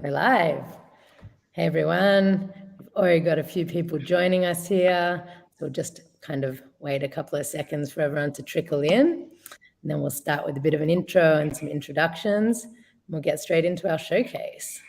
We're live. Hey everyone. We've already got a few people joining us here. So we'll just kind of wait a couple of seconds for everyone to trickle in. And then we'll start with a bit of an intro and some introductions. And we'll get straight into our showcase.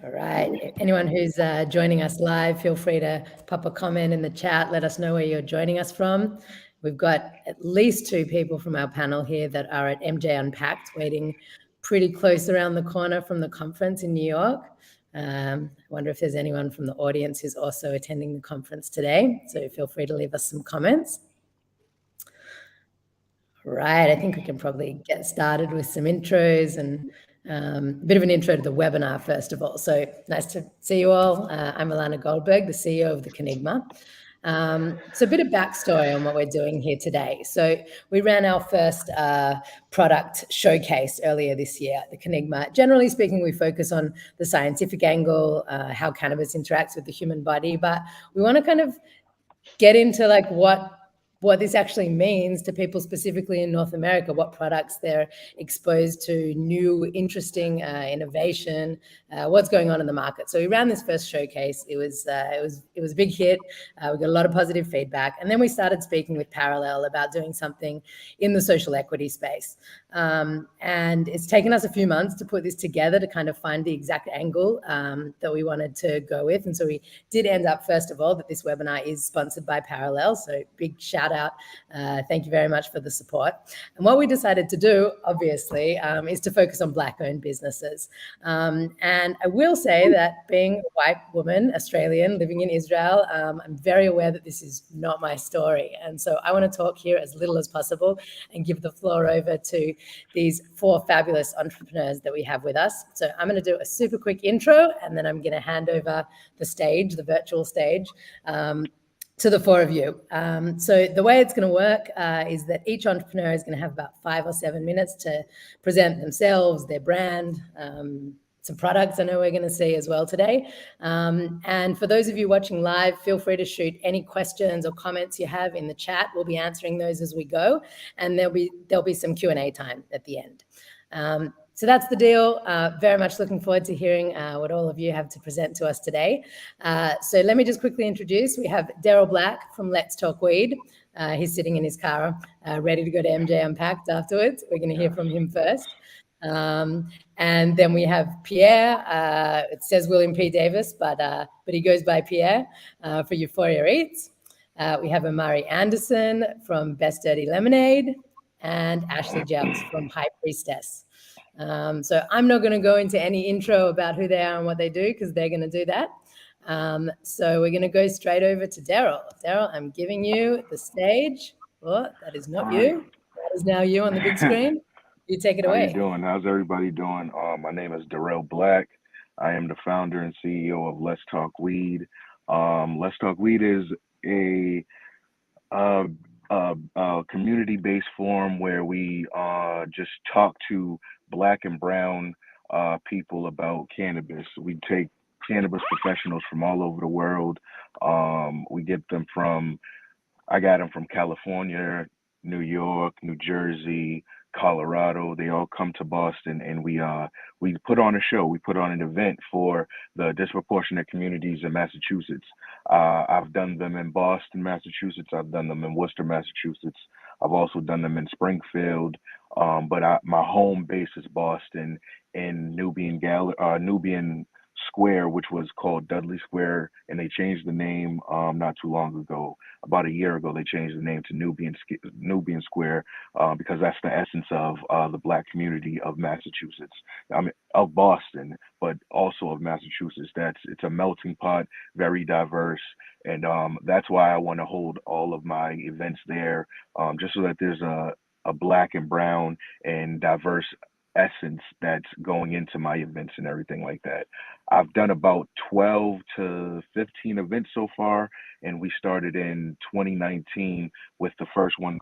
All right. Anyone who's joining us live, feel free to pop a comment in the chat. Let us know where you're joining us from. We've got at least 2 people from our panel here that are at MJ Unpacked, waiting pretty close around the corner from the conference in New York. I wonder if there's anyone from the audience who's also attending the conference today. So feel free to leave us some comments. Right, I think we can probably get started with some intros and a bit of an intro to the webinar, first of all. So nice to see you all. I'm Alana Goldberg, the CEO of the Canigma. So a bit of backstory on what we're doing here today. So we ran our first product showcase earlier this year at the Canigma. Generally speaking, we focus on the scientific angle, how cannabis interacts with the human body, but we want to kind of get into like what this actually means to people specifically in North America, what products they're exposed to, new, interesting innovation, what's going on in the market. So we ran this first showcase. It was a big hit. We got a lot of positive feedback, and then we started speaking with Parallel about doing something in the social equity space. And it's taken us a few months to put this together to kind of find the exact angle that we wanted to go with. And so we did end up, first of all, that this webinar is sponsored by Parallel. So big shout out. Thank you very much for the support. And what we decided to do, obviously, is to focus on Black-owned businesses. And I will say that being a white woman, Australian, living in Israel, I'm very aware that this is not my story. And so I want to talk here as little as possible and give the floor over to these 4 fabulous entrepreneurs that we have with us. So I'm going to do a super quick intro, and then I'm going to hand over the stage, the virtual stage, to the 4 of you. So the way it's going to work is that each entrepreneur is going to have about 5 or 7 minutes to present themselves, their brand, some products I know we're going to see as well today. And for those of you watching live, feel free to shoot any questions or comments you have in the chat. We'll be answering those as we go, and there'll be some Q&A time at the end. So that's the deal. Very much looking forward to hearing what all of you have to present to us today. So let me just quickly introduce. We have Daryl Black from Let's Talk Weed. He's sitting in his car, ready to go to MJ Unpacked afterwards. We're going to hear from him first. And then we have Pierre. It says William P. Davis, but he goes by Pierre for Euphoria Aids. We have Amari Anderson from Best Dirty Lemonade, and Ashley Jeffs from High Priestess. So I'm not going to go into any intro about who they are and what they do, because they're going to do that. So we're going to go straight over to Daryl. Daryl, I'm giving you the stage. Oh, that is not you. That is now you on the big screen. You take it away. How you doing? How's everybody doing? My name is Darrell Black. I am the founder and CEO of Let's Talk Weed. Let's Talk Weed is a community-based forum where we just talk to Black and brown people about cannabis. We take cannabis professionals from all over the world. We get them I got them from California, New York, New Jersey, Colorado. They all come to Boston, and we put on a show. We put on an event for the disproportionate communities in Massachusetts. I've done them in Boston, Massachusetts. I've done them in Worcester, Massachusetts. I've also done them in Springfield. But my home base is Boston, in Nubian Square, which was called Dudley Square, and they changed the name not too long ago. About a year ago, they changed the name to Nubian Square because that's the essence of the Black community of Massachusetts. I mean, of Boston, but also of Massachusetts. It's a melting pot, very diverse, and that's why I want to hold all of my events there, just so that there's a Black and brown and diverse essence that's going into my events and everything like that. I've done about 12 to 15 events so far, and we started in 2019 with the first one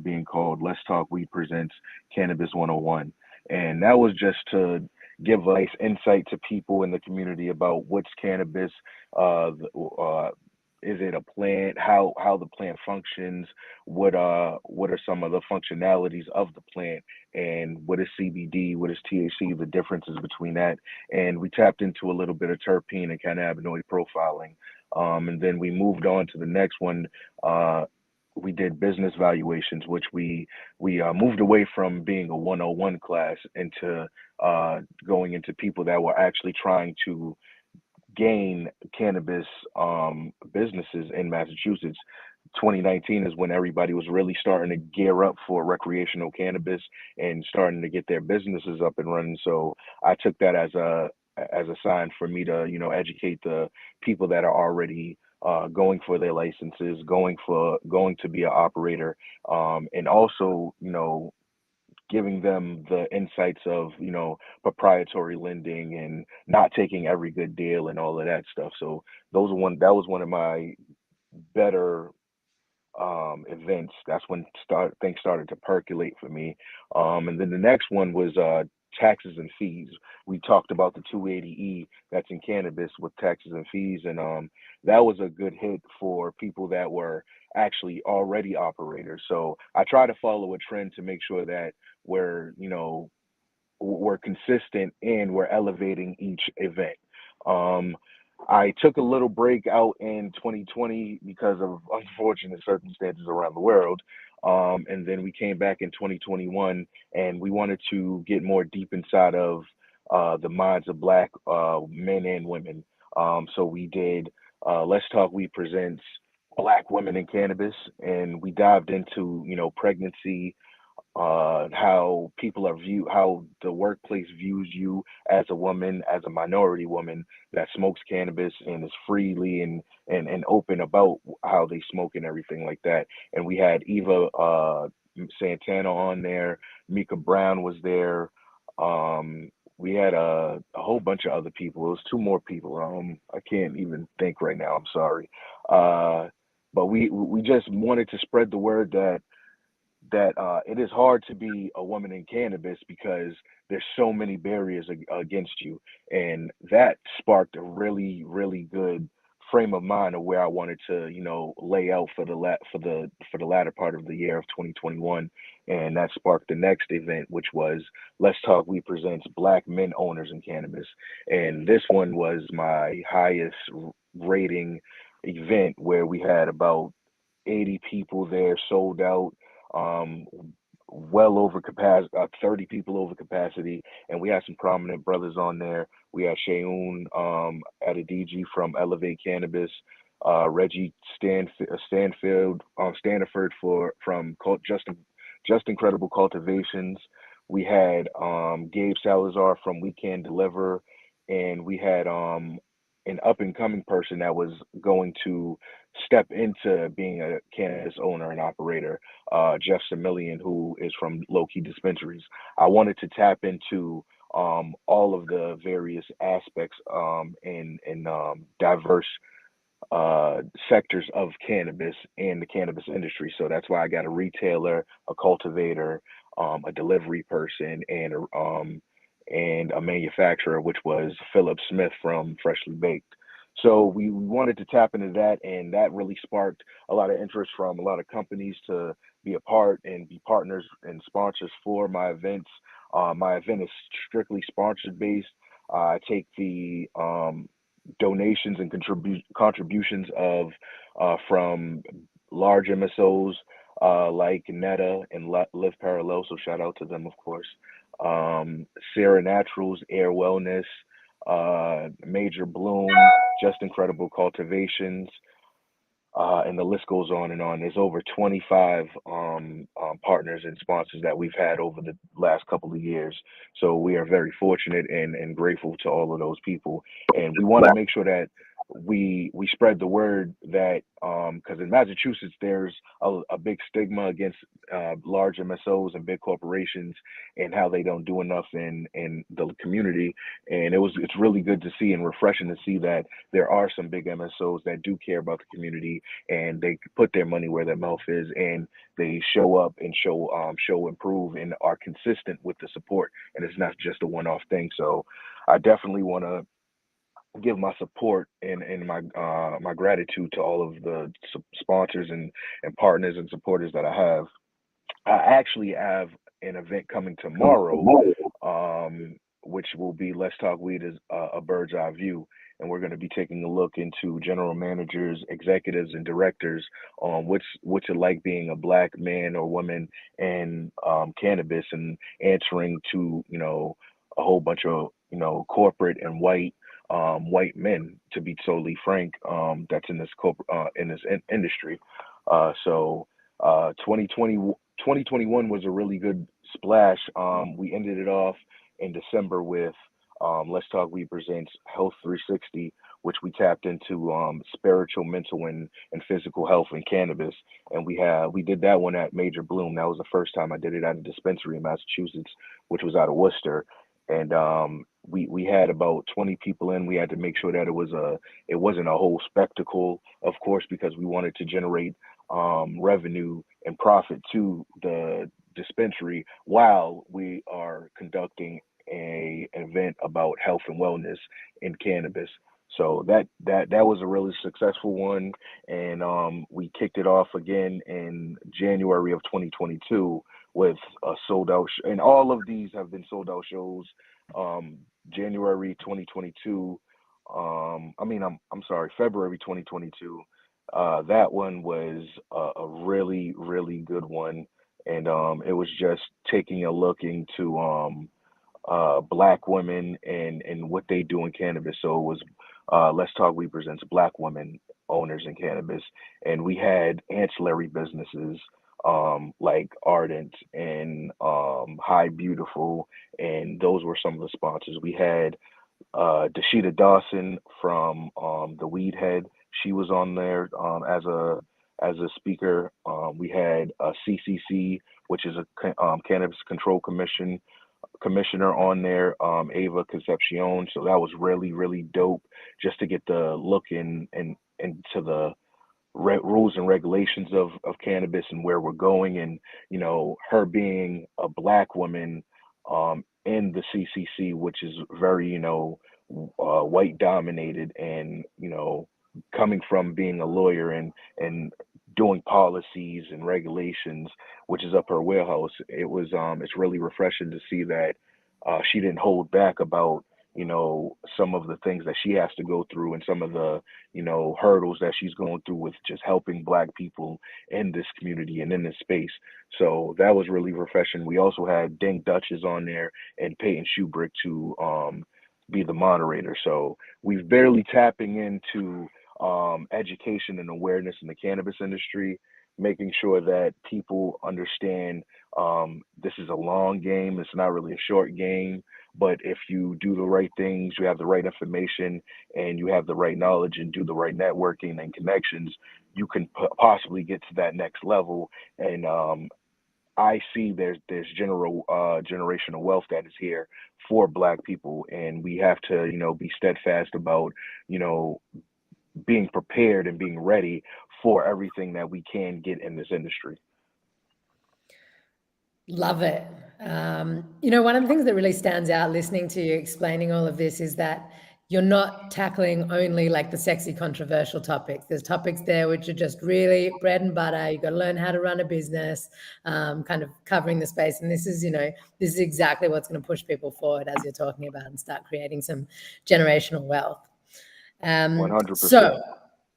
being called Let's Talk Weed Presents Cannabis 101. And that was just to give insight to people in the community about what's cannabis, is it a plant? How the plant functions? What are some of the functionalities of the plant? And what is CBD? What is THC? The differences between that. And we tapped into a little bit of terpene and cannabinoid profiling. And then we moved on to the next one. We did business valuations, which we moved away from being a 101 class into going into people that were actually trying to gain cannabis businesses in Massachusetts. 2019 is when everybody was really starting to gear up for recreational cannabis and starting to get their businesses up and running. So I took that as a sign for me to, you know, educate the people that are already going for their licenses, going to be an operator, and also, you know, giving them the insights of, you know, proprietary lending and not taking every good deal and all of that stuff. So that was one of my better events. That's when things started to percolate for me. And then the next one was taxes and fees. We talked about the 280E that's in cannabis with taxes and fees, and that was a good hit for people that were actually already operators. So I try to follow a trend to make sure that we're, you know, we're consistent and we're elevating each event. Um, I took a little break out in 2020 because of unfortunate circumstances around the world. And then we came back in 2021 and we wanted to get more deep inside of the minds of Black men and women. So we did Let's Talk We Presents Black Women in Cannabis, and we dived into, you know, pregnancy, how people are viewed, how the workplace views you as a woman, as a minority woman that smokes cannabis and is freely and open about how they smoke and everything like that. And we had Eva Santana on there, Mika Brown was there. We had a whole bunch of other people. It was two more people. I can't even think right now. I'm sorry. But we just wanted to spread the word that it is hard to be a woman in cannabis because there's so many barriers against you, and that sparked a really really good frame of mind of where I wanted to, you know, lay out for the latter part of the year of 2021. And that sparked the next event, which was Let's Talk We Presents Black Men Owners in Cannabis. And this one was my highest rating event, where we had about 80 people there, sold out, um, well over capacity, 30 people over capacity, and we had some prominent brothers on there. We had Shayoun at a DG from Elevate Cannabis, Reggie Stanford from Just Incredible Cultivations. We had Gabe Salazar from We Can Deliver, and we had an up and coming person that was going to step into being a cannabis owner and operator, Jeff Simillion, who is from Low Key Dispensaries. I wanted to tap into all of the various aspects and diverse sectors of cannabis and the cannabis industry. So that's why I got a retailer, a cultivator, a delivery person, and a manufacturer, which was Philip Smith from Freshly Baked. So we wanted to tap into that, and that really sparked a lot of interest from a lot of companies to be a part and be partners and sponsors for my events. My event is strictly sponsored based. I take the donations and contributions of from large MSOs like Netta and Live Parallel. So shout out to them, of course. Sarah Naturals, Air Wellness, Major Bloom, Just Incredible Cultivations, and the list goes on and on. There's over 25 partners and sponsors that we've had over the last couple of years. So we are very fortunate and grateful to all of those people. And we want to make sure that we spread the word that because in Massachusetts there's a big stigma against large MSOs and big corporations and how they don't do enough in the community. And it's really good to see and refreshing to see that there are some big MSOs that do care about the community and they put their money where their mouth is, and they show up and show improve and are consistent with the support, and it's not just a one-off thing. So I definitely want to give my support and my gratitude to all of the sponsors and partners and supporters that I have. I actually have an event coming tomorrow, which will be Let's Talk Weed is a bird's eye view, and we're going to be taking a look into general managers, executives, and directors on what's it like being a black man or woman in cannabis, and answering to a whole bunch of corporate and white men, to be totally frank, that's in this industry. So 2020 2021 was a really good splash. We ended it off in December with Let's Talk We Presents Health 360, which we tapped into spiritual, mental, and physical health in cannabis. And we did that one at Major Bloom. That was the first time I did it at a dispensary in Massachusetts, which was out of Worcester. And we had about 20 people in. We had to make sure that it wasn't a whole spectacle, of course, because we wanted to generate revenue and profit to the dispensary while we are conducting an event about health and wellness in cannabis. So that was a really successful one, and we kicked it off again in January of 2022 with a sold out, and all of these have been sold out shows. January 2022, I'm sorry, February 2022. That one was a really, really good one. And it was just taking a look into Black women and what they do in cannabis. So it was Let's Talk We Presents Black Women Owners in Cannabis. And we had ancillary businesses like Ardent and High Beautiful. And those were some of the sponsors. We had Dashita Dawson from the Weed Head. She was on there as a speaker. We had CCC, which is a Cannabis Control commissioner on there, Ava Concepcion. So that was really, really dope, just to get the look into the rules and regulations of cannabis and where we're going. And her being a Black woman in the CCC, which is very white dominated, and coming from being a lawyer and doing policies and regulations, which is up her wheelhouse. It's really refreshing to see that she didn't hold back about some of the things that she has to go through, and some of the hurdles that she's going through with just helping Black people in this community and in this space. So that was really refreshing. We also had Dink Dutchess on there and Peyton Shubrick to be the moderator. So we've barely tapping into education and awareness in the cannabis industry, making sure that people understand this is a long game. It's not really a short game, but if you do the right things, you have the right information, and you have the right knowledge, and do the right networking and connections, you can possibly get to that next level. And I see there's generational wealth that is here for Black people, and we have to be steadfast about being prepared and being ready for everything that we can get in this industry. Love it. One of the things that really stands out listening to you explaining all of this is that you're not tackling only like the sexy controversial topics. There's topics there which are just really bread and butter. You've got to learn how to run a business, kind of covering the space. And this is exactly what's going to push people forward, as you're talking about, and start creating some generational wealth. 100%. So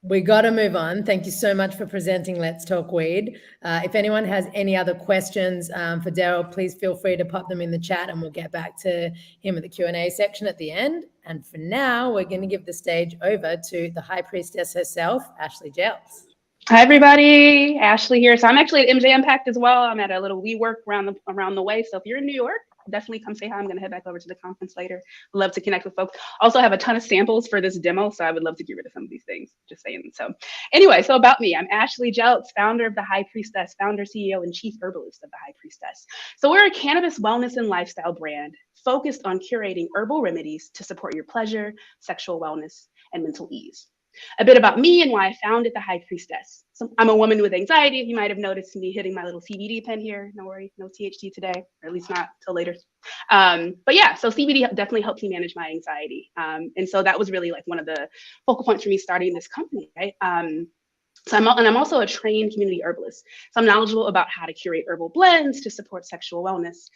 we got to move on. Thank you so much for presenting Let's Talk Weed. If anyone has any other questions for Daryl, please feel free to pop them in the chat, and we'll get back to him at the Q&A section at the end. And for now, we're going to give the stage over to the High Priestess herself, Ashley Jeltz. Hi, everybody. Ashley here. So I'm actually at MJ Impact as well. I'm at a little WeWork around the way. So if you're in New York, definitely come say hi. I'm going to head back over to the conference later. Love to connect with folks. Also have a ton of samples for this demo, so I would love to get rid of some of these things, just saying. So anyway, so about me, I'm Ashley Jeltz, founder of the High Priestess, founder, CEO, and chief herbalist of the High Priestess. So we're a cannabis wellness and lifestyle brand focused on curating herbal remedies to support your pleasure, sexual wellness, and mental ease. A bit about me and why I founded the High Priestess. So I'm a woman with anxiety. You might have noticed me hitting my little CBD pen here. No worry, no THC today, or at least not till later. But yeah, so CBD definitely helps me manage my anxiety. And so that was really like one of the focal points for me starting this company, right? I'm also a trained community herbalist. So I'm knowledgeable about how to curate herbal blends to support sexual wellness.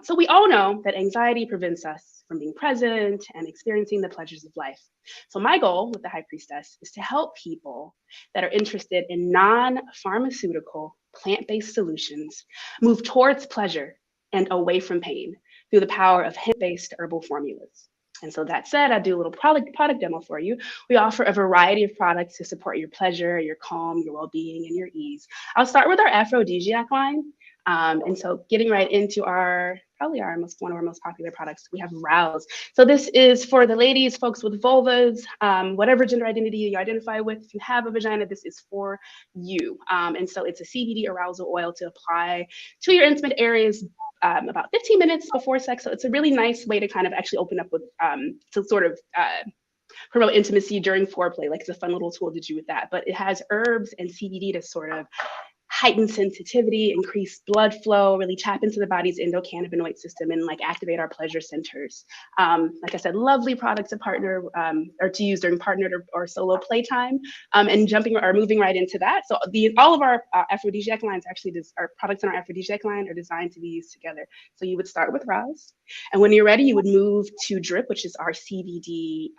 So we all know that anxiety prevents us from being present and experiencing the pleasures of life. So my goal with the High Priestess is to help people that are interested in non-pharmaceutical plant-based solutions move towards pleasure and away from pain through the power of hemp-based herbal formulas. And so that said, I do a little product demo for you. We offer a variety of products to support your pleasure, your calm, your well-being, and your ease. I'll start with our aphrodisiac line. And so getting right into one of our most popular products, we have Rouse. So this is for the ladies, folks with vulvas, whatever gender identity you identify with. If you have a vagina, this is for you. And so it's a CBD arousal oil to apply to your intimate areas about 15 minutes before sex. So it's a really nice way to kind of actually open up with, to sort of promote intimacy during foreplay. Like it's a fun little tool to do with that. But it has herbs and CBD to sort of heighten sensitivity, increase blood flow, really tap into the body's endocannabinoid system and like activate our pleasure centers. Like I said, lovely product to partner or to use during partnered or solo playtime. And moving right into that. So all of our aphrodisiac lines our products in our aphrodisiac line are designed to be used together. So you would start with Rouse. And when you're ready, you would move to Drip, which is our CBD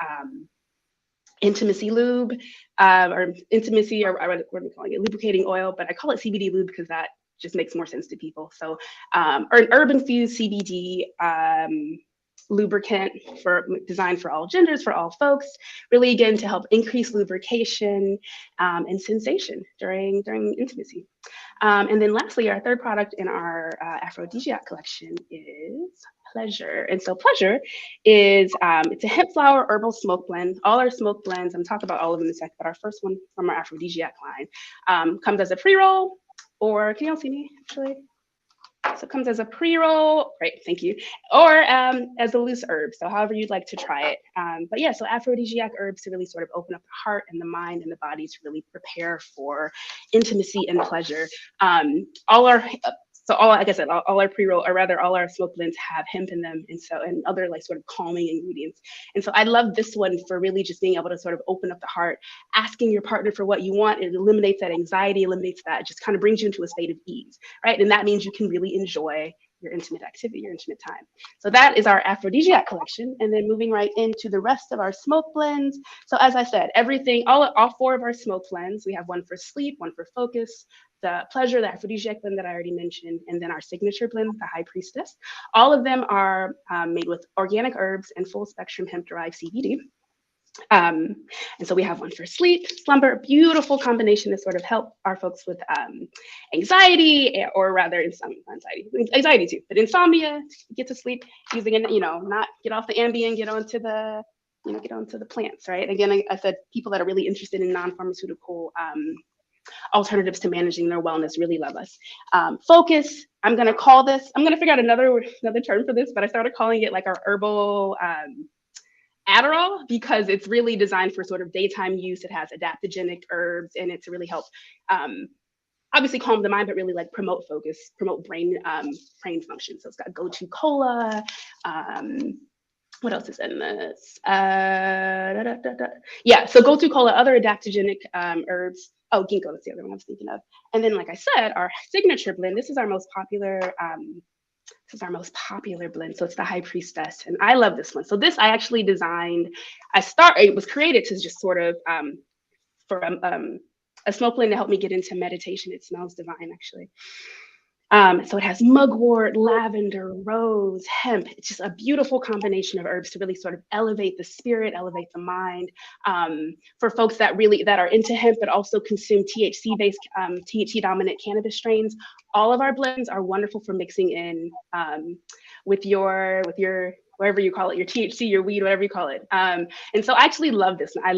intimacy lube, or intimacy, or what are we calling it? Lubricating oil, but I call it CBD lube because that just makes more sense to people. So, or an herb-infused CBD lubricant designed for all genders, for all folks, really again to help increase lubrication and sensation during intimacy. And then lastly, our third product in our aphrodisiac collection is Pleasure. And so Pleasure is, it's a hemp flower herbal smoke blend. All our smoke blends, I'm talking about all of them in a sec, but our first one from our aphrodisiac line comes as a pre-roll, or can y'all see me actually? So it comes as a pre-roll, great, thank you, or as a loose herb, so however you'd like to try it. But yeah, so aphrodisiac herbs to really sort of open up the heart and the mind and the body to really prepare for intimacy and pleasure. Like I said, all our pre-roll, or rather all our smoke blends have hemp in them, and other like sort of calming ingredients. And so I love this one for really just being able to sort of open up the heart, asking your partner for what you want. It eliminates that anxiety, eliminates that, just kind of brings you into a state of ease, right? And that means you can really enjoy your intimate activity, your intimate time. So that is our aphrodisiac collection. And then moving right into the rest of our smoke blends. So as I said, all four of our smoke blends, we have one for sleep, one for focus, the Pleasure, the aphrodisiac blend that I already mentioned, and then our signature blend, the High Priestess. All of them are made with organic herbs and full spectrum hemp-derived CBD. And so we have one for sleep, slumber, beautiful combination to sort of help our folks with anxiety, or rather anxiety too, but insomnia, get to sleep using it, not get off the Ambien, get onto the plants, right? Again, I said people that are really interested in non-pharmaceutical alternatives to managing their wellness really love us. Focus, I'm gonna figure out another term for this, but I started calling it like our herbal Adderall, because it's really designed for sort of daytime use. It has adaptogenic herbs in it to really help obviously calm the mind, but really like promote focus, promote brain function. So it's got Go-To Cola. What else is in this? Yeah, so Go-To Cola, other adaptogenic herbs. Oh, ginkgo, that's the other one I was thinking of. And then, like I said, our signature blend, this is our most popular blend. So it's the High Priestess. And I love this one. So this I actually designed, it was created to just sort of for a smoke blend to help me get into meditation. It smells divine, actually. So it has mugwort, lavender, rose, hemp. It's just a beautiful combination of herbs to really sort of elevate the spirit, elevate the mind. For folks that are into hemp, but also consume THC-based, THC-dominant cannabis strains, all of our blends are wonderful for mixing in with your whatever you call it, your THC, your weed, whatever you call it. And so I actually love this. I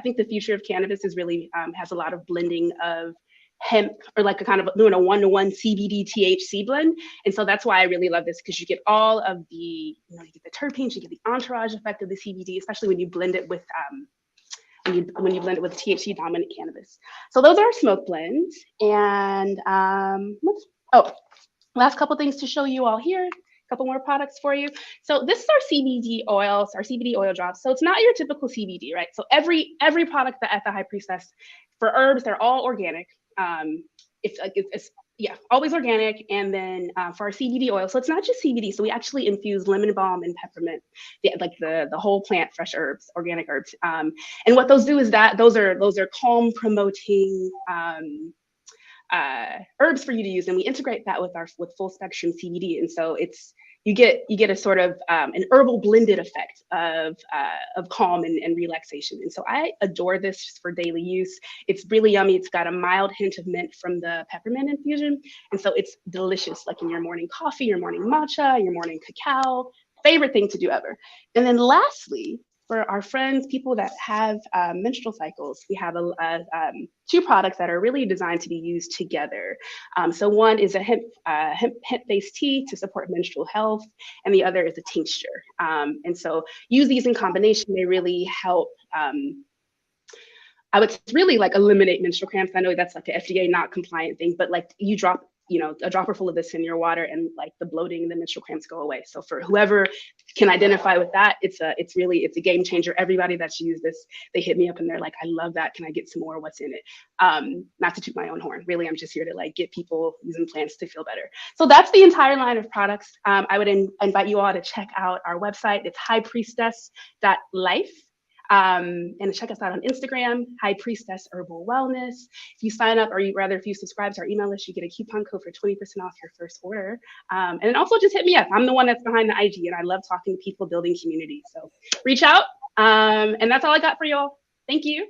think the future of cannabis is really has a lot of blending of hemp, or like a kind of doing a one-to-one CBD THC blend. And so that's why I really love this, because you get all of the, you get the terpenes, you get the entourage effect of the CBD, especially when you blend it with when you blend it with THC dominant cannabis. So those are our smoke blends. And last couple things to show you all here. Couple more products for you. So this is our CBD oils, our CBD oil drops. So it's not your typical CBD, right? So every product that at the High Priestess for herbs, they're all organic. It's always organic. And then for our CBD oil, so it's not just CBD. So we actually infuse lemon balm and peppermint, the whole plant, fresh herbs, organic herbs. And what those do is that those are calm promoting herbs for you to use, and we integrate that with full spectrum CBD, and so you get a sort of an herbal blended effect of calm and relaxation. And so I adore this just for daily use. It's really yummy. It's got a mild hint of mint from the peppermint infusion, and so it's delicious, like in your morning coffee, your morning matcha, your morning cacao. Favorite thing to do ever. And then lastly, for our friends, people that have menstrual cycles, we have two products that are really designed to be used together. So one is a hemp-based tea to support menstrual health, and the other is a tincture. And so use these in combination, they really help. I would really like eliminate menstrual cramps. I know that's like an FDA not compliant thing, but like you drop, a dropper full of this in your water and like the bloating and the menstrual cramps go away. So for whoever can identify with that, it's a game changer. Everybody that's used this, they hit me up and they're like, I love that. Can I get some more? What's in it? Not to toot my own horn. Really, I'm just here to like get people using plants to feel better. So that's the entire line of products. I would invite you all to check out our website. It's highpriestess.life. And check us out on Instagram, High Priestess Herbal Wellness. If you sign up, if you subscribe to our email list, you get a coupon code for 20% off your first order. And then also just hit me up. I'm the one that's behind the IG, and I love talking to people, building community. So reach out. And that's all I got for y'all. Thank you.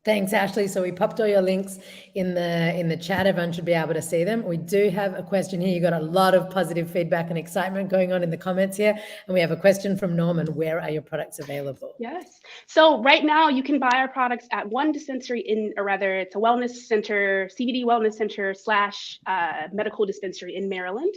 Thanks, Ashley. So we popped all your links in the chat. Everyone should be able to see them. We do have a question here. You got a lot of positive feedback and excitement going on in the comments here. And we have a question from Norman. Where are your products available? Yes. So right now you can buy our products at one dispensary it's a wellness center, CBD wellness center / medical dispensary in Maryland.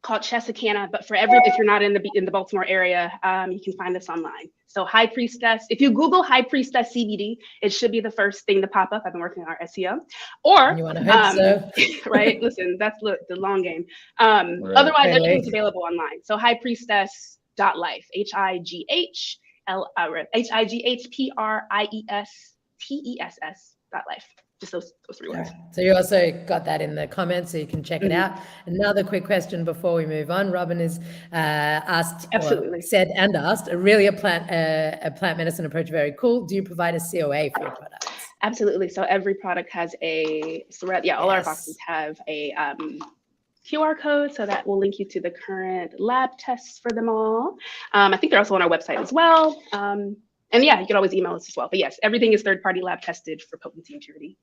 Called Chesicana, but if you're not in the Baltimore area, you can find us online. So High Priestess, if you Google High Priestess CBD, it should be the first thing to pop up. I've been working on our SEO. Or you want to hope so. Right? Listen, that's the long game. Right. Otherwise, everything's available online. So highpriestess.life, HIGHPRIESTESS.life. Just those 3 words. Right. So you also got that in the comments, so you can check it out. Another quick question before we move on. Robin has asked, really a plant medicine approach, very cool. Do you provide a COA for your products? Absolutely. So every product has all our boxes have a QR code, so that will link you to the current lab tests for them all. I think they're also on our website as well. And you can always email us as well. But yes, everything is third-party lab tested for potency and purity.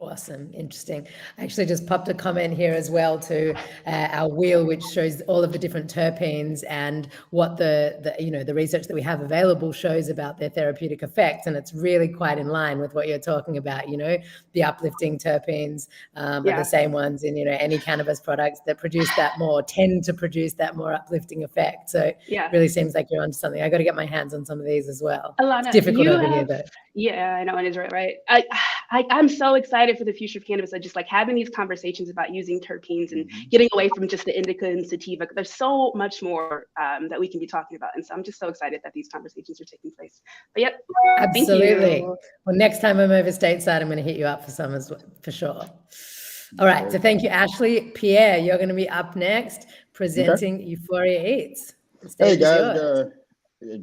Awesome. Interesting. I actually just popped a comment here as well to our wheel, which shows all of the different terpenes and what the research that we have available shows about their therapeutic effects. And it's really quite in line with what you're talking about, the uplifting terpenes are the same ones in, any cannabis products that tend to produce that more uplifting effect. So it really seems like you're onto something. I got to get my hands on some of these as well. It's difficult over here though. Yeah, I know it is right. I'm so excited for the future of cannabis. I just like having these conversations about using terpenes and getting away from just the indica and sativa. There's so much more that we can be talking about. And so I'm just so excited that these conversations are taking place. But yep. Absolutely. Well, next time I'm over stateside, I'm going to hit you up for some as well, for sure. All right. So thank you, Ashley. Pierre, you're going to be up next presenting Euphoria Aids. Hey guys,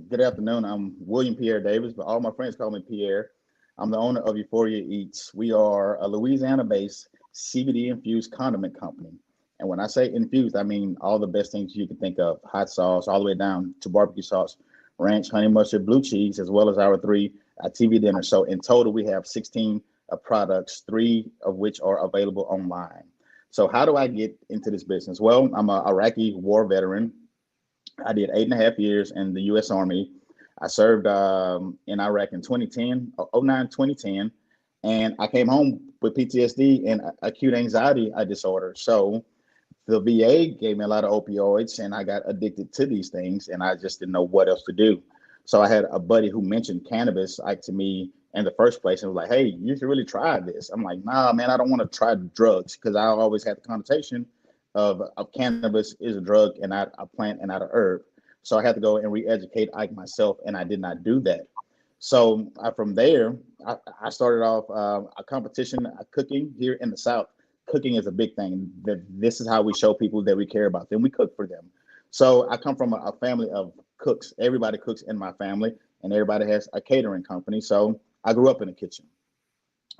good afternoon. I'm William Pierre Davis, but all my friends call me Pierre. I'm the owner of Euphoria Aids. We are a Louisiana-based CBD-infused condiment company. And when I say infused, I mean all the best things you can think of. Hot sauce, all the way down to barbecue sauce, ranch, honey mustard, blue cheese, as well as our 3 TV dinners. So in total, we have 16 products, 3 of which are available online. So how do I get into this business? Well, I'm an Iraqi war veteran. I did 8.5 years in the U.S. Army. I served in Iraq in 2010, and I came home with PTSD and acute anxiety disorder. So the VA gave me a lot of opioids, and I got addicted to these things, and I just didn't know what else to do. So I had a buddy who mentioned cannabis like to me in the first place and was like, hey, you should really try this. I'm like, nah, man, I don't want to try drugs, because I always had the connotation of cannabis is a drug and not a plant and not a herb. So I had to go and re-educate Ike myself, and I did not do that. So from there, I started off a competition cooking here in the South. Cooking is a big thing. This is how we show people that we care about them. We cook for them. So I come from a family of cooks. Everybody cooks in my family, and everybody has a catering company. So I grew up in the kitchen.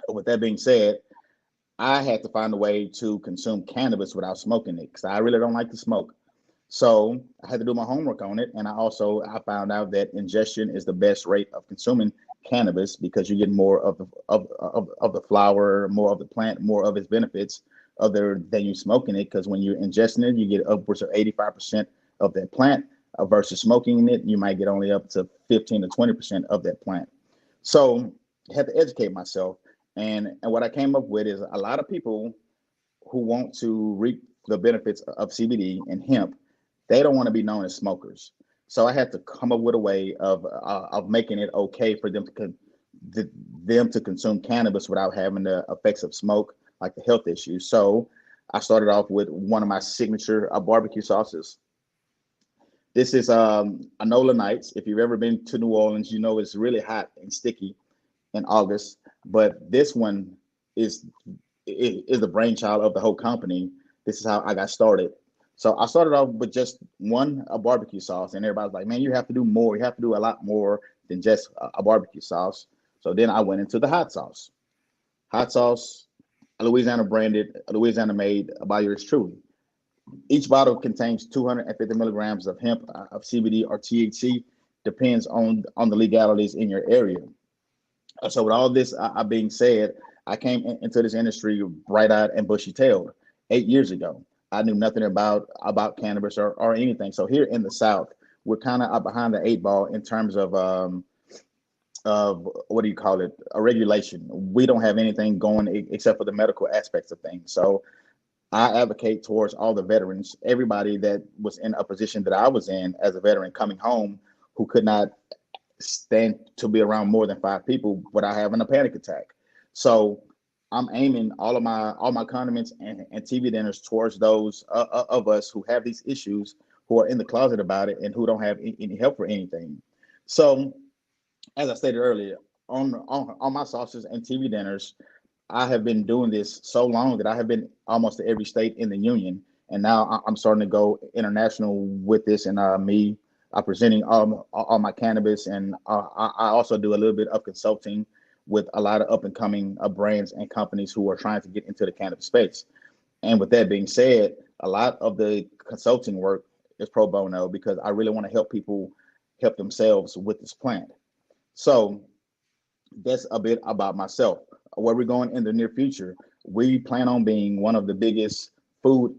With that being said, I had to find a way to consume cannabis without smoking it, because I really don't like to smoke. So I had to do my homework on it, and I found out that ingestion is the best rate of consuming cannabis, because you get more of the flower, more of the plant, more of its benefits other than you smoking it. Because when you're ingesting it, you get upwards of 85% of that plant, versus smoking it, you might get only up to 15 to 20% of that plant. So I had to educate myself, and what I came up with is a lot of people who want to reap the benefits of CBD and hemp, they don't want to be known as smokers. So I had to come up with a way of making it okay for them to consume cannabis without having the effects of smoke, like the health issues. So I started off with one of my signature barbecue sauces. This is Anola Nights. If you've ever been to New Orleans, you know it's really hot and sticky in August. But this one is the brainchild of the whole company. This is how I got started. So I started off with just a barbecue sauce, and everybody's like, man, you have to do more. You have to do a lot more than just a barbecue sauce. So then I went into the hot sauce. Hot sauce, Louisiana branded, Louisiana made by yours truly. Each bottle contains 250 milligrams of hemp, of CBD or THC, depends on the legalities in your area. So with all this being said, I came into this industry bright-eyed and bushy-tailed 8 years ago. I knew nothing about cannabis or anything. So here in the South, we're kind of behind the 8 ball in terms of what do you call it? A regulation. We don't have anything going except for the medical aspects of things. So I advocate towards all the veterans, everybody that was in a position that I was in as a veteran coming home, who could not stand to be around more than 5 people without having a panic attack. So I'm aiming all my condiments and TV dinners towards those of us who have these issues, who are in the closet about it, and who don't have any help for anything. So, as I stated earlier, on my sauces and TV dinners, I have been doing this so long that I have been almost to every state in the union, and now I'm starting to go international with this. And me presenting all my cannabis, and I also do a little bit of consulting with a lot of up and coming brands and companies who are trying to get into the cannabis space. And with that being said, a lot of the consulting work is pro bono, because I really want to help people help themselves with this plant. So that's a bit about myself. Where we're going in the near future, we plan on being one of the biggest food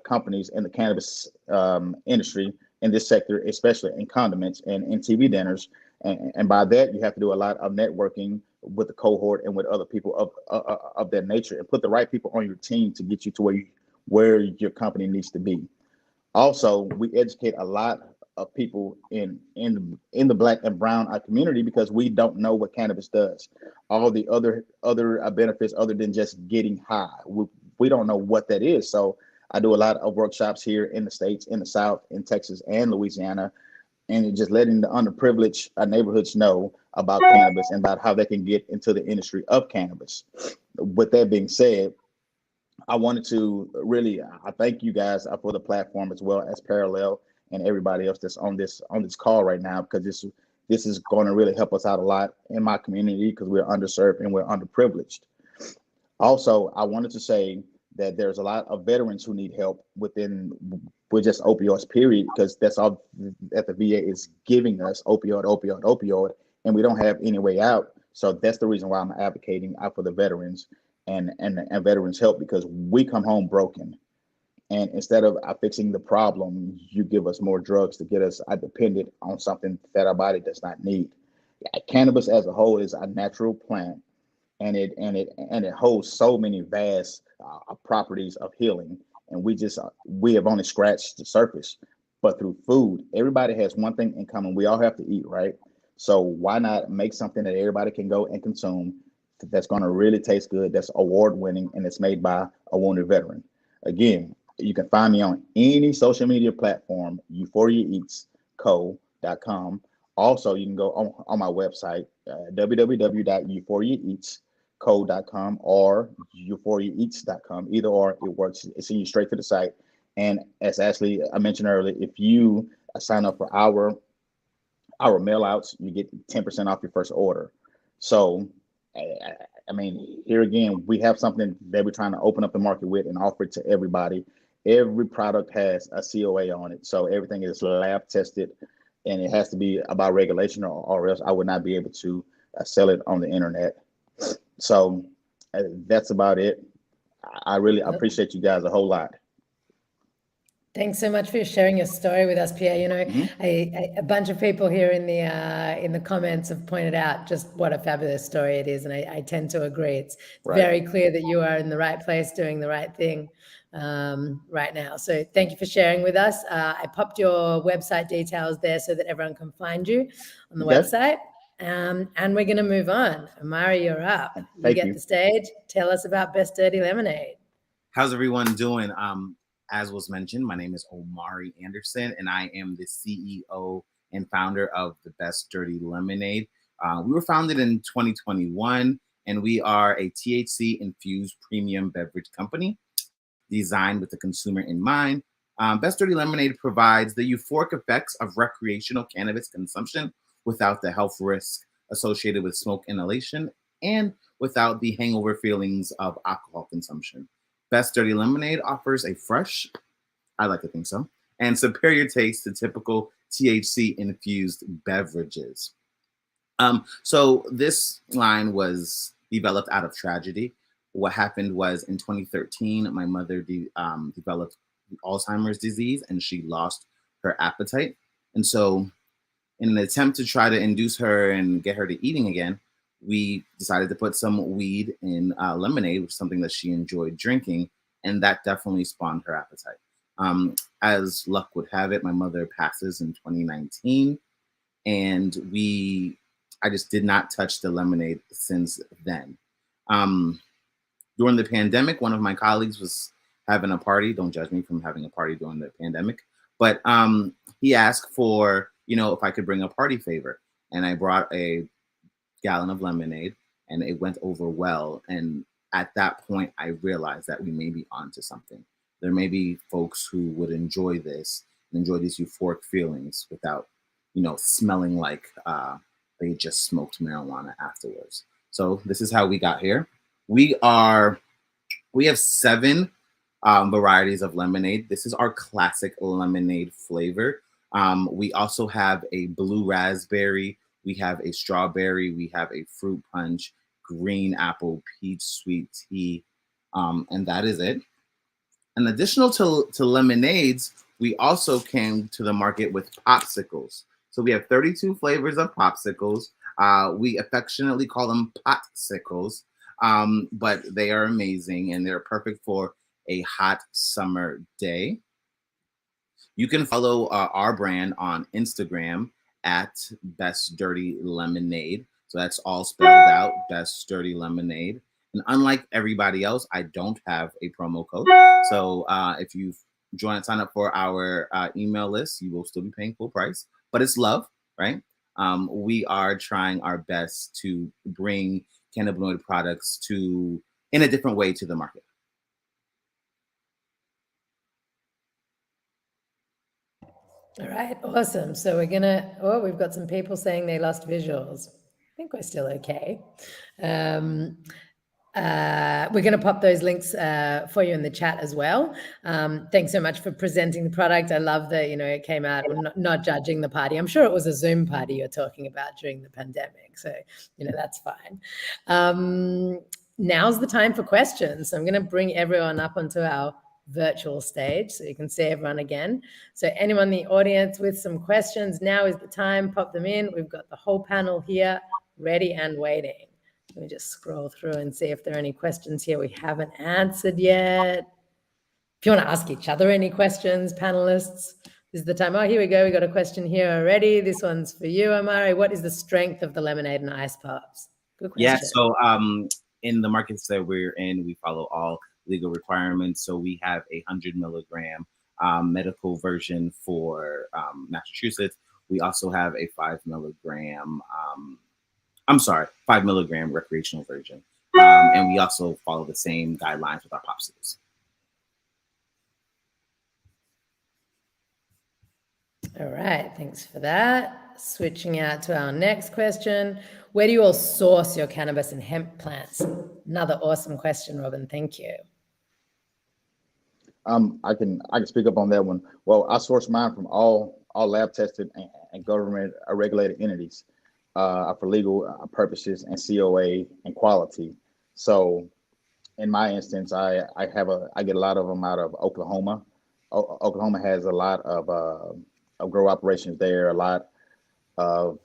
companies in the cannabis industry in this sector, especially in condiments and in TV dinners. And by that, you have to do a lot of networking with the cohort and with other people of that nature, and put the right people on your team to get you to where your company needs to be. Also, we educate a lot of people in the Black and brown community, because we don't know what cannabis does. All the other benefits other than just getting high, we don't know what that is. So I do a lot of workshops here in the States, in the South, in Texas and Louisiana, and just letting the underprivileged neighborhoods know about cannabis and about how they can get into the industry of cannabis. With that being said, I wanted to really I thank you guys for the platform, as well as Parallel and everybody else that's on this call right now, because this is going to really help us out a lot in my community, because we're underserved and we're underprivileged. Also, I wanted to say that there's a lot of veterans who need help with just opioids, period, because that's all that the VA is giving us, opioid, and we don't have any way out. So that's the reason why I'm advocating out for the veterans and veterans help, because we come home broken. And instead of fixing the problem, you give us more drugs to get us dependent on something that our body does not need. Cannabis as a whole is a natural plant, and it holds so many vast properties of healing, and we have only scratched the surface. But through food, everybody has one thing in common: we all have to eat, right? So why not make something that everybody can go and consume that's going to really taste good, that's award winning, and it's made by a wounded veteran? Again, you can find me on any social media platform, euphoriaeatsco.com. Also, you can go on my website, www.euphoriaeatsco.com or euphoriaeats.com. Either or, it works. It sends you straight to the site. And as Ashley, I mentioned earlier, if you sign up for our mail outs, you get 10% off your first order. So, I mean, here again, we have something that we're trying to open up the market with and offer it to everybody. Every product has a COA on it. So everything is lab tested, and it has to be about regulation, or else I would not be able to sell it on the internet. So that's about it. I really appreciate you guys a whole lot. Thanks so much for sharing your story with us, Pierre. You know, a bunch of people here in the comments have pointed out just what a fabulous story it is, and I tend to agree. It's very clear that you are in the right place, doing the right thing right now. So thank you for sharing with us. I popped your website details there so that everyone can find you on the website. And we're going to move on. Amari, you're up. You get the stage. Tell us about Best Dirty Lemonade. How's everyone doing? As was mentioned, my name is Omari Anderson, and I am the CEO and founder of the Best Dirty Lemonade. We were founded in 2021, and we are a THC-infused premium beverage company designed with the consumer in mind. Best Dirty Lemonade provides the euphoric effects of recreational cannabis consumption without the health risk associated with smoke inhalation and without the hangover feelings of alcohol consumption. Best Dirty Lemonade offers a fresh, I like to think so, and superior taste to typical THC-infused beverages. So this line was developed out of tragedy. What happened was in 2013, my mother developed Alzheimer's disease, and she lost her appetite. And so in an attempt to try to induce her and get her to eating again, we decided to put some weed in lemonade, which is something that she enjoyed drinking, and that definitely spawned her appetite. As luck would have it, my mother passes in 2019, and I just did not touch the lemonade since then. During the pandemic, one of my colleagues was having a party. Don't judge me from having a party during the pandemic, but he asked for, if I could bring a party favor, and I brought a gallon of lemonade, and it went over well. And at that point, I realized that we may be onto something. There may be folks who would enjoy this and enjoy these euphoric feelings without, smelling like they just smoked marijuana afterwards. So this is how we got here. We have 7 varieties of lemonade. This is our classic lemonade flavor. We also have a blue raspberry. We have a strawberry, we have a fruit punch, green apple, peach sweet tea, and that is it. And additional to lemonades, we also came to the market with popsicles. So we have 32 flavors of popsicles. We affectionately call them potsicles, but they are amazing, and they're perfect for a hot summer day. You can follow our brand on Instagram at Best Dirty Lemonade. So that's all spelled out, Best Dirty Lemonade. And unlike everybody else, I don't have a promo code. So if you sign up for our email list, you will still be paying full price, but it's love, right? We are trying our best to bring cannabinoid products in a different way to the market. All right, awesome. So we've got some people saying they lost visuals. I think we're still okay. We're going to pop those links for you in the chat as well. Thanks so much for presenting the product. I love that, it came out, not judging the party. I'm sure it was a Zoom party you're talking about during the pandemic. So, that's fine. Now's the time for questions. So I'm going to bring everyone up onto our virtual stage so you can see everyone again. So anyone in the audience with some questions, now is the time. Pop them in. We've got the whole panel here ready and waiting. Let me just scroll through and see if there are any questions here we haven't answered yet. If you want to ask each other any questions, panelists, is the time. Oh, here we go. We got a question here already. This one's for you, Omari. What is the strength of the lemonade and ice pops? Good question. Yeah, so in the markets that we're in, we follow all legal requirements. So we have a 100 milligram medical version for Massachusetts. We also have a 5 milligram, 5 milligram recreational version. And we also follow the same guidelines with our popsicles. All right, thanks for that. Switching out to our next question. Where do you all source your cannabis and hemp plants? Another awesome question, Robin. Thank you. I can speak up on that one. Well, I source mine from all lab tested and government regulated entities for legal purposes and COA and quality. So in my instance, I get a lot of them out of Oklahoma. Oklahoma has a lot of grow operations there, a lot of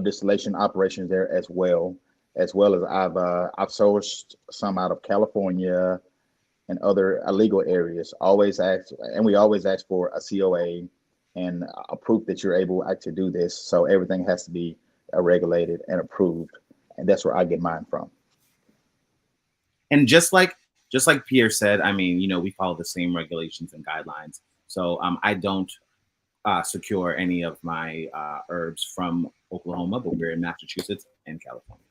distillation operations there as well as I've sourced some out of California and other illegal areas. We always ask for a COA and a proof that you're able to do this. So everything has to be regulated and approved, and that's where I get mine from. And just like Pierre said, I mean, we follow the same regulations and guidelines. So I don't secure any of my herbs from Oklahoma, but we're in Massachusetts and California.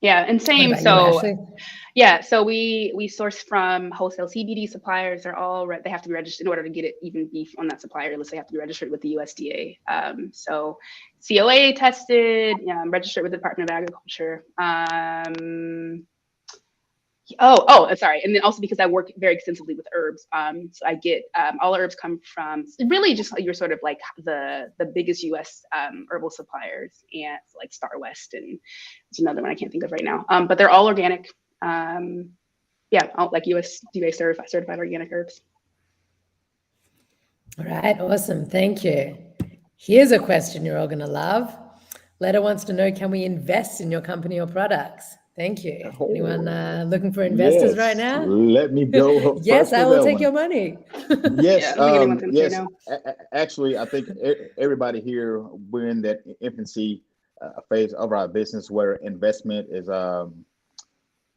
Yeah, and same. So so we source from wholesale CBD suppliers. They have to be registered in order to get it, even beef on that supplier list. They have to be registered with the USDA. So COA tested, registered with the Department of Agriculture. Sorry. And then also because I work very extensively with herbs. So I get all herbs come from really just you're sort of like the biggest US herbal suppliers, and like Star West, and it's another one I can't think of right now. But they're all organic. All like USDA certified organic herbs. All right, awesome. Thank you. Here's a question you're all going to love. Letta wants to know, can we invest in your company or products? Thank you. Anyone looking for investors right now? Let me go. Yes, I will take your money. Yes, yes. Actually, I think everybody here, we're in that infancy phase of our business where investment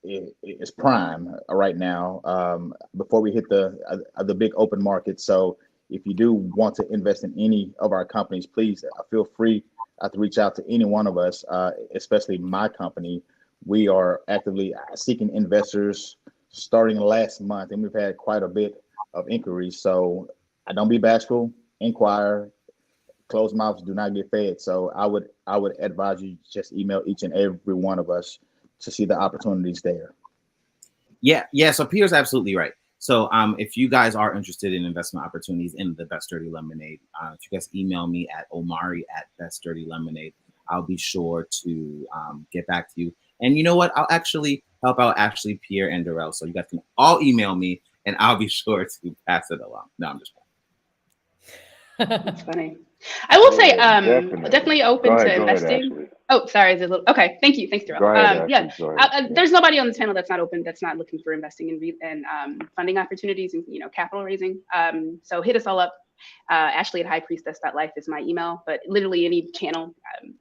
is prime right now before we hit the big open market. So if you do want to invest in any of our companies, please feel free to reach out to any one of us, especially my company. We are actively seeking investors starting last month, and we've had quite a bit of inquiries. So don't be bashful, inquire. Closed mouths do not get fed. So I would advise you just email each and every one of us to see the opportunities there. Yeah. So Peter's absolutely right. So if you guys are interested in investment opportunities in the Best Dirty Lemonade, if you guys email me at Omari@Best Dirty Lemonade, I'll be sure to get back to you. And you know what? I'll actually help out Ashley, Pierre, and Darrell. So you guys can all email me, and I'll be sure to pass it along. No, I'm just playing. That's funny. I will say, definitely open to investing. Ahead, oh, sorry. Is it a little, okay. Thank you. Thanks, Darrell. There's nobody on this panel that's not looking for investing in funding opportunities and capital raising. So hit us all up. Ashley at highpriestess.life is my email, but literally any channel,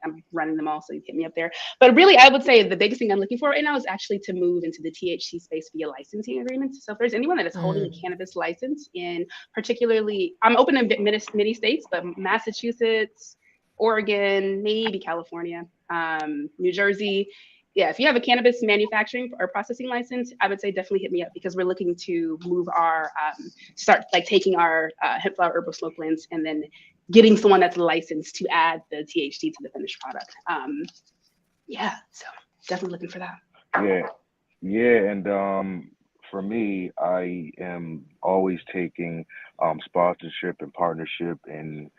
I'm running them all, so you hit me up there. But really, I would say the biggest thing I'm looking for right now is actually to move into the THC space via licensing agreements. So if there's anyone that is holding a cannabis license in particularly, I'm open in many states, but Massachusetts, Oregon, maybe California, New Jersey. Yeah, if you have a cannabis manufacturing or processing license, I would say definitely hit me up, because we're looking to move start taking our hemp flower herbal smoke blends and then getting someone that's licensed to add the THC to the finished product. So definitely looking for that. Yeah, and for me, I am always taking sponsorship and partnership and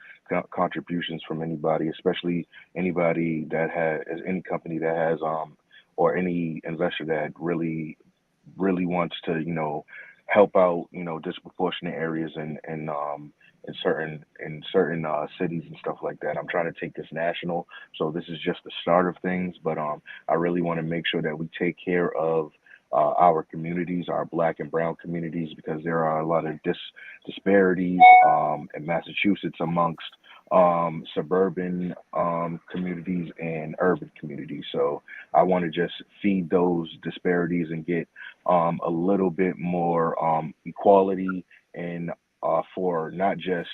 contributions from anybody, especially anybody that has any company that has or any investor that really wants to help out disproportionate areas in certain cities and stuff like that. I'm trying to take this national, so this is just the start of things, but I really want to make sure that we take care of our communities, our Black and Brown communities, because there are a lot of disparities in Massachusetts amongst suburban communities and urban communities. So I want to just feed those disparities and get a little bit more equality and for not just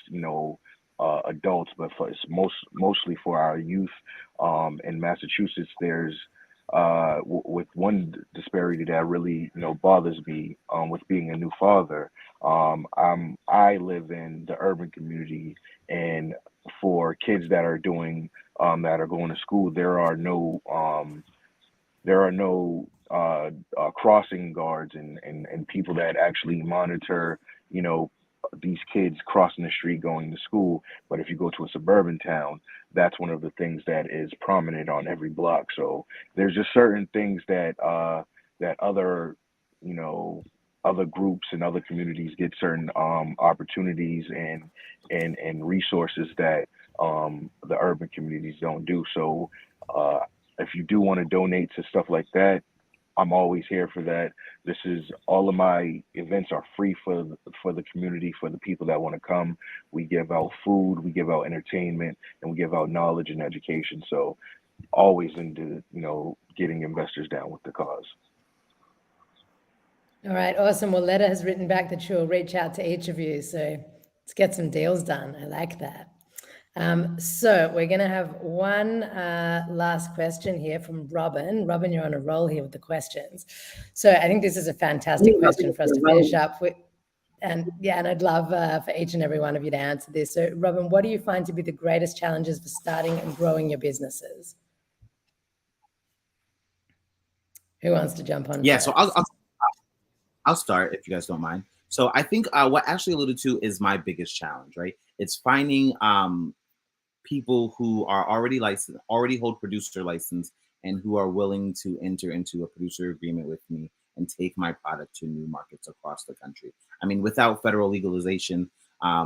adults, but for it's mostly for our youth. In Massachusetts, there's with one disparity that really bothers me with being a new father. I live in the urban community, and for kids that are doing that are going to school, there are no crossing guards and people that actually monitor, these kids crossing the street going to school. But if you go to a suburban town, that's one of the things that is prominent on every block. So there's just certain things that that other groups and other communities get certain opportunities and resources that the urban communities don't do. So if you do want to donate to stuff like that, I'm always here for that. All of my events are free for the community, for the people that want to come. We give out food, we give out entertainment, and we give out knowledge and education. So always into getting investors down with the cause. All right, awesome. Well, Letta has written back that she'll reach out to each of you. So let's get some deals done. I like that. So we're going to have one last question here from Robin. Robin, you're on a roll here with the questions. So I think this is a fantastic question for us to finish up with. And I'd love for each and every one of you to answer this. So Robin, what do you find to be the greatest challenges for starting and growing your businesses? Who wants to jump on? Yeah, first? so I'll start if you guys don't mind. So I think what Ashley alluded to is my biggest challenge, right? It's finding people who are already licensed, already hold producer license, and who are willing to enter into a producer agreement with me and take my product to new markets across the country. I mean, without federal legalization,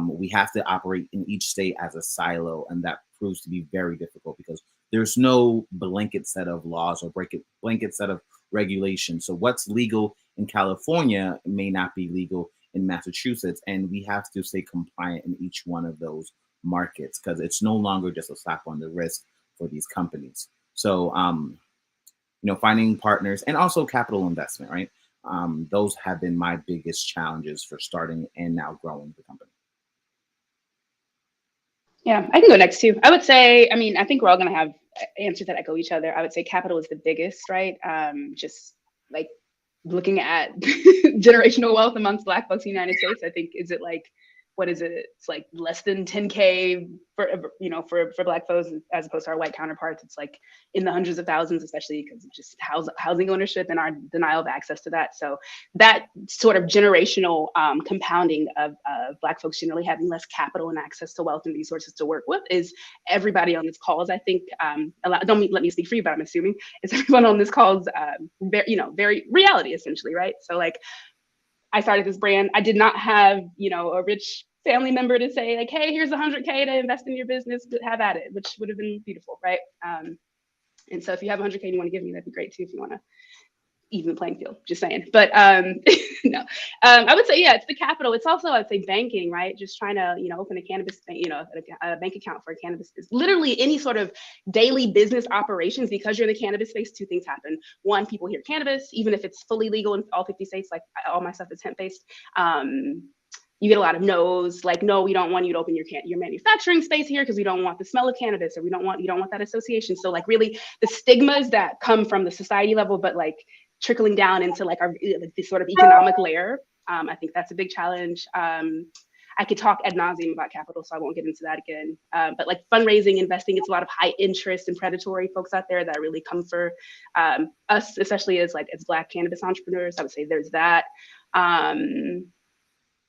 we have to operate in each state as a silo, and that proves to be very difficult because there's no blanket set of laws or blanket set of regulations. So what's legal in California may not be legal in Massachusetts, and we have to stay compliant in each one of those markets because it's no longer just a slap on the wrist for these companies. So, finding partners and also capital investment, right? Those have been my biggest challenges for starting and now growing the company. Yeah, I can go next too. I would say, I think we're all going to have answers that echo each other. I would say capital is the biggest, right? Just like looking at generational wealth amongst Black folks in the United States, I think, is it like, what is it? It's like less than 10K for Black folks as opposed to our white counterparts. It's like in the hundreds of thousands, especially because of just housing ownership and our denial of access to that. So that sort of generational compounding of Black folks generally having less capital and access to wealth and resources to work with is everybody on this call is, I think, don't let me speak for you, but I'm assuming it's everyone on this call's very reality essentially, right? So like, I started this brand. I did not have, a rich family member to say like, hey, here's $100K to invest in your business, have at it, which would have been beautiful, right? And so if you have $100K and you want to give me, that'd be great too, if you want to even playing field, just saying. But no, I would say, yeah, it's the capital. It's also, I'd say, banking, right? Just trying to, open a cannabis, a bank account for a cannabis is literally any sort of daily business operations. Because you're in the cannabis space, two things happen. One, people hear cannabis, even if it's fully legal in all 50 states, like all my stuff is hemp-based. You get a lot of no's, like, no, we don't want you to open your manufacturing space here because we don't want the smell of cannabis, or you don't want that association. So like really the stigmas that come from the society level, but like trickling down into like this sort of economic layer. I think that's a big challenge. I could talk ad nauseum about capital, so I won't get into that again. But like fundraising, investing, it's a lot of high interest and predatory folks out there that really come for us, especially as Black cannabis entrepreneurs. I would say there's that.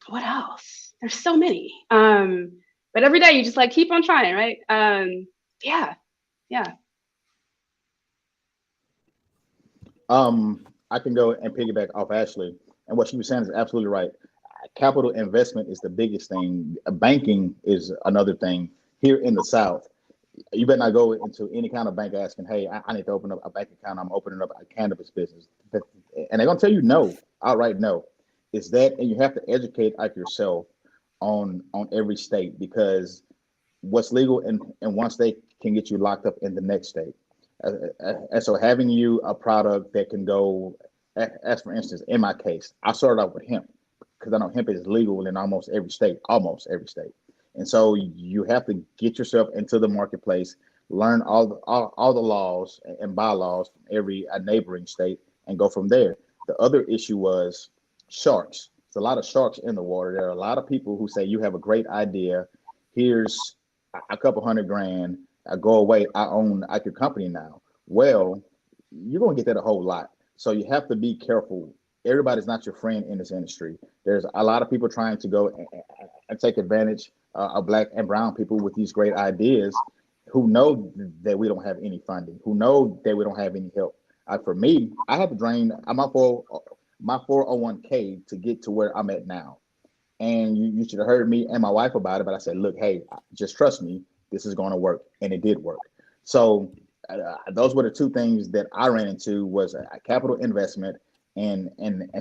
What else? There's so many. But every day you just like keep on trying, right? Yeah. I can go and piggyback off Ashley, and what she was saying is absolutely right. Capital investment is the biggest thing. Banking is another thing. Here in the South, you better not go into any kind of bank asking, hey, I need to open up a bank account. I'm opening up a cannabis business. and they're gonna tell you no, outright no. It's that, and you have to educate like yourself on every state, because what's legal in one state can get you locked up in the next state. And so having you a product that can go, as for instance, in my case, I started off with hemp because I know hemp is legal in almost every state. And so you have to get yourself into the marketplace, learn all the laws and bylaws from every neighboring state, and go from there. The other issue was sharks. There's a lot of sharks in the water. There are a lot of people who say, you have a great idea. Here's a couple $100,000. I go away. I own your company now. Well, you're going to get that a whole lot. So you have to be careful. Everybody's not your friend in this industry. There's a lot of people trying to go and take advantage of Black and brown people with these great ideas, who know that we don't have any funding, who know that we don't have any help. For me, I had to drain my 401k to get to where I'm at now. And you should have heard me and my wife about it, but I said, look, hey, just trust me, this is going to work. And it did work. So those were the two things that I ran into, was a capital investment and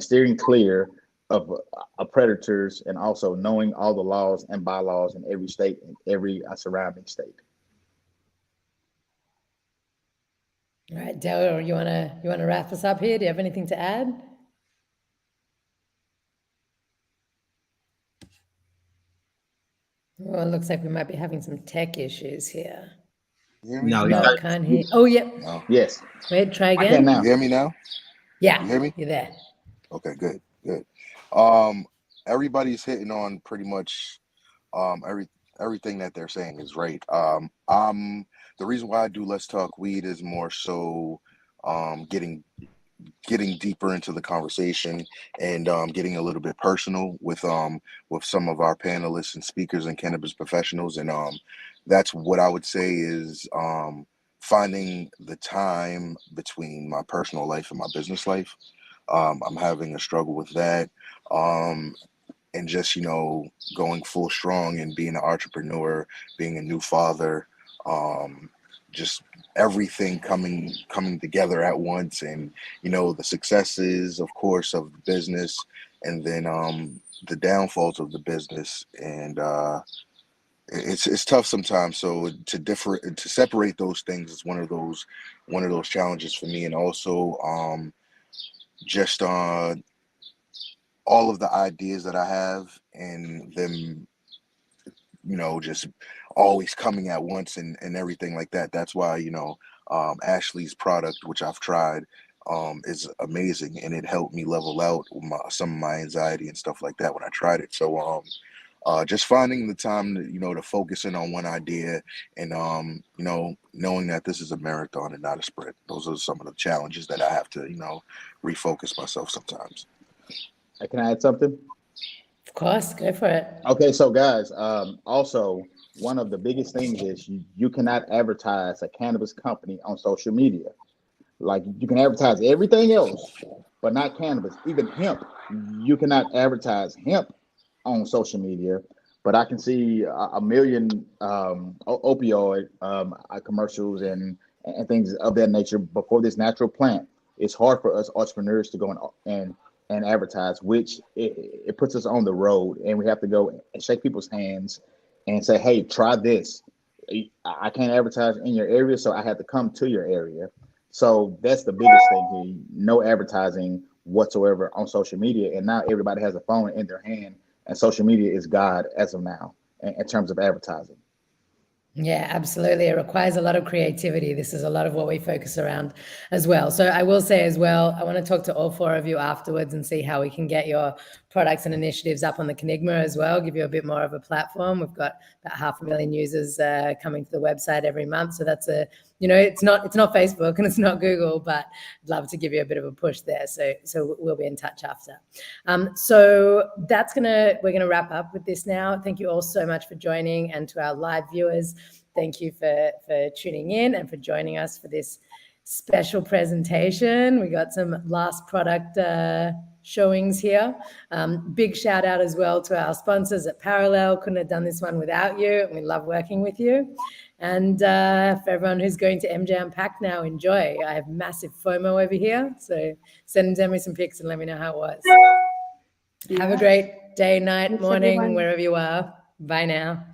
steering clear of predators, and also knowing all the laws and bylaws in every state and every surrounding state. All right, Dale, you wanna wrap us up here? Do you have anything to add? Well, it looks like we might be having some tech issues here. You hear me? No, No, can't hear. Oh, yep. No. Yes. Wait, try I can again. now. You hear me now? Yeah, You hear me? you're there. Okay, good. Everybody's hitting on pretty much everything that they're saying is right. The reason why I do Let's Talk Weed is more so getting deeper into the conversation, and getting a little bit personal with some of our panelists and speakers and cannabis professionals. And that's what I would say is finding the time between my personal life and my business life. I'm having a struggle with that. And just, going full strong and being an entrepreneur, being a new father, just everything coming together at once. And, the successes, of course, of the business, and then the downfalls of the business. And it's tough sometimes. So to separate those things is one of those challenges for me. And also just all of the ideas that I have, and them, just always coming at once, and everything like that. That's why, Ashley's product, which I've tried, is amazing, and it helped me level out some of my anxiety and stuff like that when I tried it. So just finding the time to, to focus in on one idea, and knowing that this is a marathon and not a sprint. Those are some of the challenges that I have to, refocus myself sometimes. Can I add something? Of course, go for it. Okay, so guys, also one of the biggest things is you cannot advertise a cannabis company on social media. Like, you can advertise everything else, but not cannabis. Even hemp, you cannot advertise hemp on social media. But I can see a million opioid commercials and things of that nature before this natural plant. It's hard for us entrepreneurs to go and advertise, which it puts us on the road, and we have to go and shake people's hands and say, hey, try this. I can't advertise in your area, so I have to come to your area. So that's the biggest thing here. No advertising whatsoever on social media. And now everybody has a phone in their hand, and social media is God as of now in terms of advertising. Yeah, absolutely. It requires a lot of creativity. This is a lot of what we focus around as well. So I will say as well, I want to talk to all four of you afterwards and see how we can get your products and initiatives up on the Kenigma as well, give you a bit more of a platform. We've got about 500,000 users coming to the website every month. So that's it's not Facebook and it's not Google, but I'd love to give you a bit of a push there. So we'll be in touch after. So we're gonna wrap up with this now. Thank you all so much for joining, and to our live viewers, thank you for tuning in and for joining us for this special presentation. We got some last product showings here. Big shout out as well to our sponsors at Parallel. Couldn't have done this one without you. We love working with you. And for everyone who's going to MJ Unpack now, enjoy. I have massive FOMO over here, so send me some pics and let me know how it was. Have a great day, night, Thanks, morning, everyone. wherever you are. Bye now.